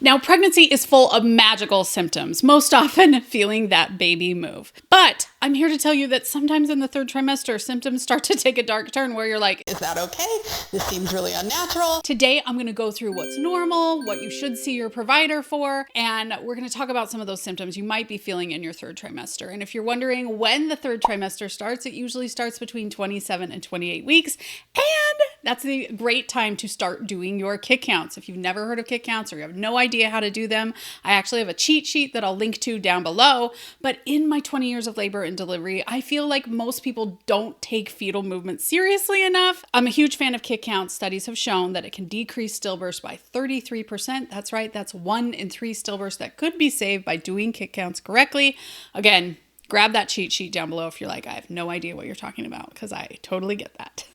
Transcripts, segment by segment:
Now, pregnancy is full of magical symptoms, most often feeling that baby move. But I'm here to tell you that sometimes in the third trimester, symptoms start to take a dark turn where you're like, is that okay? This seems really unnatural. Today, I'm going to go through what's normal, what you should see your provider for, and we're going to talk about some of those symptoms you might be feeling in your third trimester. And if you're wondering when the third trimester starts, it usually starts between 27 and 28 weeks. And that's a great time to start doing your kick counts. If you've never heard of kick counts or you have no idea how to do them, I actually have a cheat sheet that I'll link to down below. But in my 20 years of labor and delivery, I feel like most people don't take fetal movement seriously enough. I'm a huge fan of kick counts. Studies have shown that it can decrease stillbirths by 33%. That's right. That's 1 in 3 stillbirths that could be saved by doing kick counts correctly. Again, grab that cheat sheet down below if you're like, I have no idea what you're talking about, because I totally get that.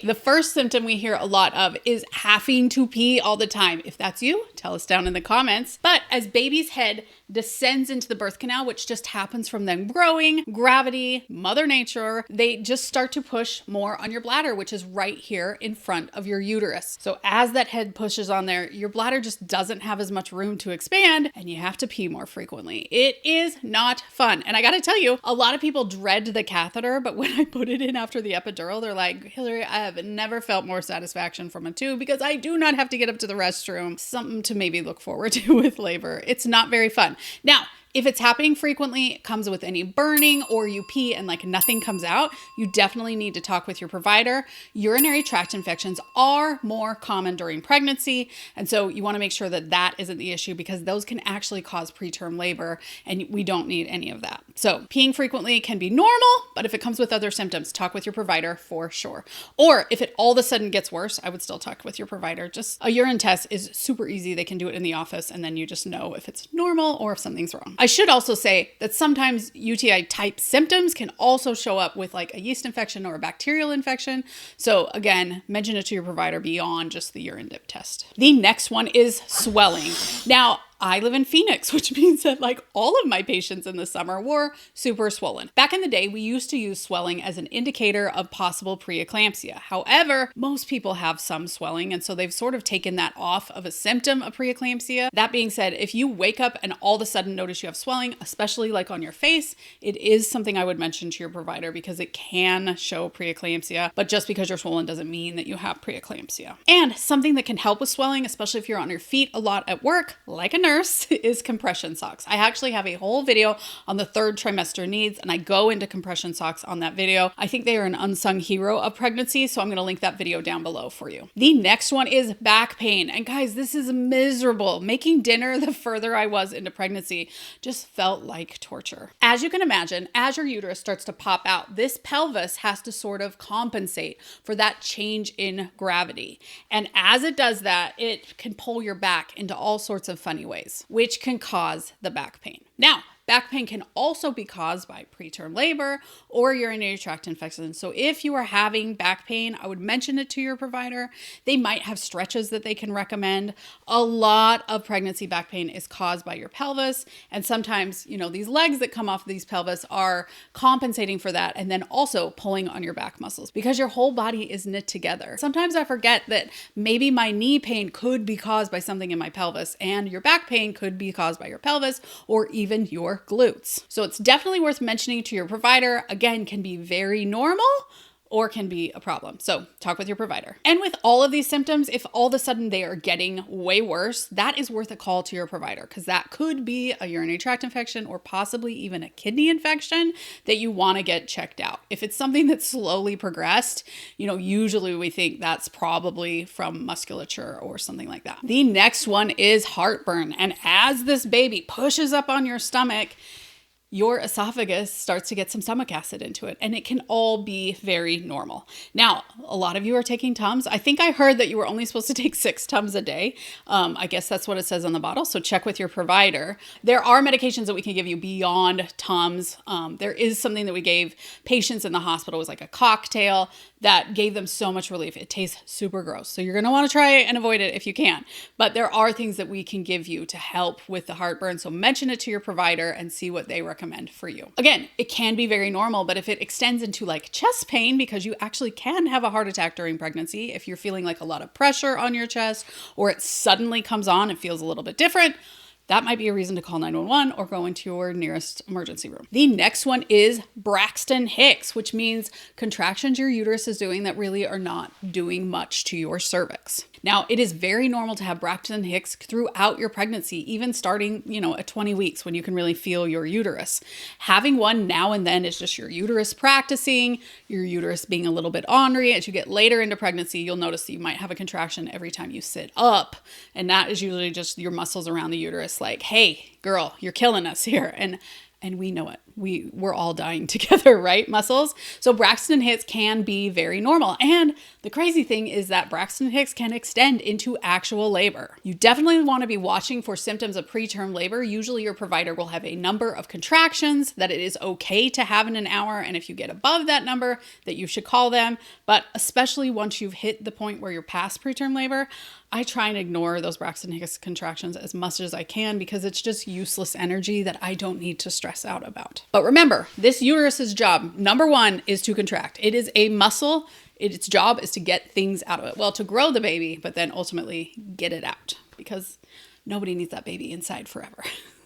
The first symptom we hear a lot of is having to pee all the time. If that's you, tell us down in the comments. But as baby's head descends into the birth canal, which just happens from them growing, gravity, Mother Nature, they just start to push more on your bladder, which is right here in front of your uterus. So as that head pushes on there, your bladder just doesn't have as much room to expand and you have to pee more frequently. It is not fun. And I got to tell you, a lot of people dread the catheter, but when I put it in after the epidural, they're like, Hillary, I have never felt more satisfaction from a tube because I do not have to get up to the restroom. Something to maybe look forward to with labor. It's not very fun. Now, if it's happening frequently, it comes with any burning or you pee and like nothing comes out, you definitely need to talk with your provider. Urinary tract infections are more common during pregnancy. And so you want to make sure that that isn't the issue because those can actually cause preterm labor and we don't need any of that. So peeing frequently can be normal, but if it comes with other symptoms, talk with your provider for sure. Or if it all of a sudden gets worse, I would still talk with your provider. Just a urine test is super easy. They can do it in the office and then you just know if it's normal or if something's wrong. I should also say that sometimes UTI type symptoms can also show up with like a yeast infection or a bacterial infection. So again, mention it to your provider beyond just the urine dip test. The next one is swelling. Now, I live in Phoenix, which means that like all of my patients in the summer were super swollen. Back in the day, we used to use swelling as an indicator of possible preeclampsia. However, most people have some swelling, and so they've sort of taken that off of a symptom of preeclampsia. That being said, if you wake up and all of a sudden notice you have swelling, especially like on your face, it is something I would mention to your provider because it can show preeclampsia, but just because you're swollen doesn't mean that you have preeclampsia. And something that can help with swelling, especially if you're on your feet a lot at work, like a nurse, is compression socks. I actually have a whole video on the third trimester needs, and I go into compression socks on that video. I think they are an unsung hero of pregnancy, so I'm going to link that video down below for you. The next one is back pain. And guys, this is miserable. Making dinner the further I was into pregnancy just felt like torture. As you can imagine, as your uterus starts to pop out, this pelvis has to sort of compensate for that change in gravity. And as it does that, it can pull your back into all sorts of funny ways, which can cause the back pain. Now, back pain can also be caused by preterm labor or urinary tract infections. So if you are having back pain, I would mention it to your provider. They might have stretches that they can recommend. A lot of pregnancy back pain is caused by your pelvis. And sometimes, these legs that come off these pelvis are compensating for that and then also pulling on your back muscles because your whole body is knit together. Sometimes I forget that maybe my knee pain could be caused by something in my pelvis and your back pain could be caused by your pelvis or even your glutes. So it's definitely worth mentioning to your provider. Again, can be very normal or can be a problem. So talk with your provider. And with all of these symptoms, if all of a sudden they are getting way worse, that is worth a call to your provider because that could be a urinary tract infection or possibly even a kidney infection that you want to get checked out. If it's something that's slowly progressed, usually we think that's probably from musculature or something like that. The next one is heartburn. And as this baby pushes up on your stomach, your esophagus starts to get some stomach acid into it, and it can all be very normal. Now, a lot of you are taking Tums. I think I heard that you were only supposed to take 6 Tums a day. I guess that's what it says on the bottle, so check with your provider. There are medications that we can give you beyond Tums. There is something that we gave patients in the hospital. It was like a cocktail that gave them so much relief. It tastes super gross, so you're going to want to try and avoid it if you can. But there are things that we can give you to help with the heartburn, so mention it to your provider and see what they recommend. recommend for you. Again, it can be very normal, but if it extends into like chest pain, because you actually can have a heart attack during pregnancy, if you're feeling like a lot of pressure on your chest, or it suddenly comes on and feels a little bit different, that might be a reason to call 911 or go into your nearest emergency room. The next one is Braxton Hicks, which means contractions your uterus is doing that really are not doing much to your cervix. Now, it is very normal to have Braxton Hicks throughout your pregnancy, even starting, at 20 weeks when you can really feel your uterus. Having one now and then is just your uterus practicing, your uterus being a little bit ornery. As you get later into pregnancy, you'll notice that you might have a contraction every time you sit up. And that is usually just your muscles around the uterus like, hey, girl, you're killing us here. And we know it. We're all dying together, right? Muscles. So Braxton Hicks can be very normal. And the crazy thing is that Braxton Hicks can extend into actual labor. You definitely want to be watching for symptoms of preterm labor. Usually your provider will have a number of contractions that it is okay to have in an hour. And if you get above that number, that you should call them. But especially once you've hit the point where you're past preterm labor, I try and ignore those Braxton Hicks contractions as much as I can because it's just useless energy that I don't need to stress out about. But remember, this uterus's job, number one, is to contract. It is a muscle. Its job is to get things out of it. Well, to grow the baby, but then ultimately get it out because nobody needs that baby inside forever.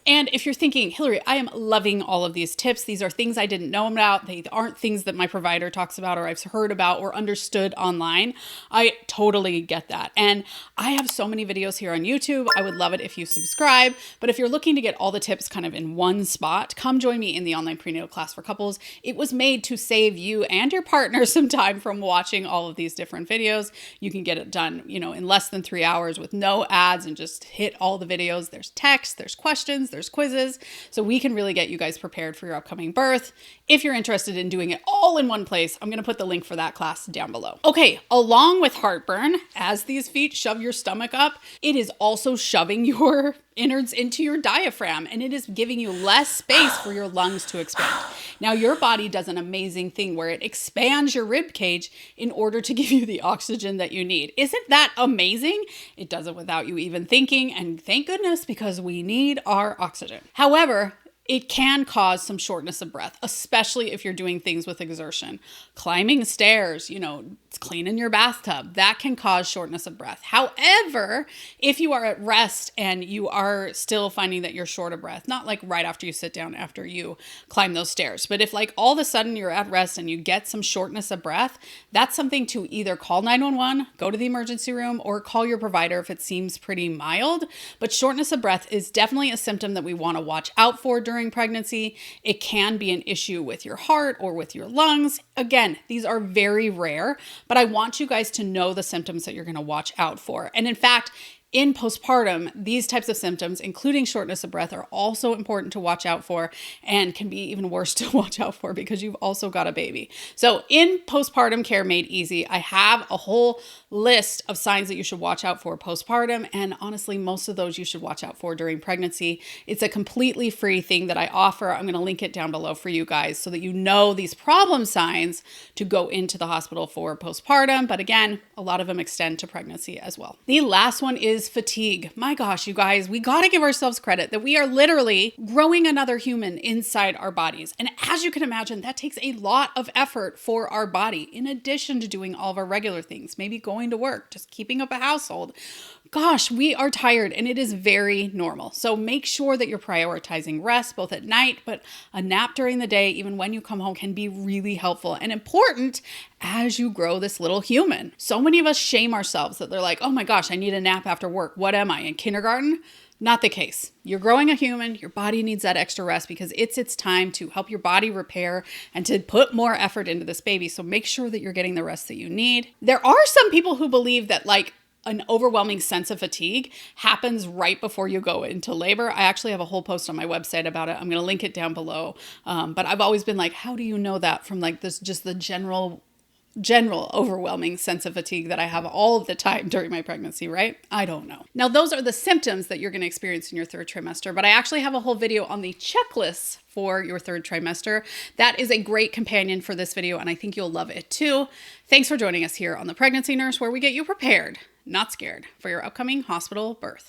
And if you're thinking, Hillary, I am loving all of these tips. These are things I didn't know about. They aren't things that my provider talks about or I've heard about or understood online. I totally get that. And I have so many videos here on YouTube. I would love it if you subscribe. But if you're looking to get all the tips kind of in one spot, come join me in the online prenatal class for couples. It was made to save you and your partner some time from watching all of these different videos. You can get it done, in less than 3 hours with no ads and just hit all the videos. There's text, there's questions, there's quizzes, so we can really get you guys prepared for your upcoming birth. If you're interested in doing it all in one place, I'm going to put the link for that class down below. Okay, along with heartburn, as these feet shove your stomach up, it is also shoving your innards into your diaphragm, and it is giving you less space for your lungs to expand. Now, your body does an amazing thing where it expands your rib cage in order to give you the oxygen that you need. Isn't that amazing? It does it without you even thinking, and thank goodness, because we need our oxygen. However, it can cause some shortness of breath, especially if you're doing things with exertion. Climbing stairs, cleaning your bathtub, that can cause shortness of breath. However, if you are at rest and you are still finding that you're short of breath, not like right after you sit down, after you climb those stairs, but if like all of a sudden you're at rest and you get some shortness of breath, that's something to either call 911, go to the emergency room, or call your provider if it seems pretty mild. But shortness of breath is definitely a symptom that we want to watch out for during pregnancy. It can be an issue with your heart or with your lungs. Again, these are very rare, but I want you guys to know the symptoms that you're going to watch out for. And in fact, in postpartum, these types of symptoms, including shortness of breath, are also important to watch out for and can be even worse to watch out for because you've also got a baby. So in Postpartum Care Made Easy, I have a whole list of signs that you should watch out for postpartum. And honestly, most of those you should watch out for during pregnancy. It's a completely free thing that I offer. I'm going to link it down below for you guys so that you know these problem signs to go into the hospital for postpartum. But again, a lot of them extend to pregnancy as well. The last one is fatigue. My gosh, you guys, we got to give ourselves credit that we are literally growing another human inside our bodies. And as you can imagine, that takes a lot of effort for our body, in addition to doing all of our regular things, maybe going to work, just keeping up a household. Gosh, we are tired and it is very normal. So make sure that you're prioritizing rest both at night, but a nap during the day, even when you come home, can be really helpful and important as you grow this little human. So many of us shame ourselves that they're like, oh my gosh, I need a nap after work. What am I, in kindergarten? Not the case. You're growing a human. Your body needs that extra rest because it's its time to help your body repair and to put more effort into this baby. So make sure that you're getting the rest that you need. There are some people who believe that an overwhelming sense of fatigue happens right before you go into labor. I actually have a whole post on my website about it. I'm going to link it down below. But I've always been like, how do you know that from just the general overwhelming sense of fatigue that I have all the time during my pregnancy, right? I don't know. Now, those are the symptoms that you're going to experience in your third trimester, but I actually have a whole video on the checklists for your third trimester. That is a great companion for this video, and I think you'll love it too. Thanks for joining us here on The Pregnancy Nurse, where we get you prepared, not scared, for your upcoming hospital birth.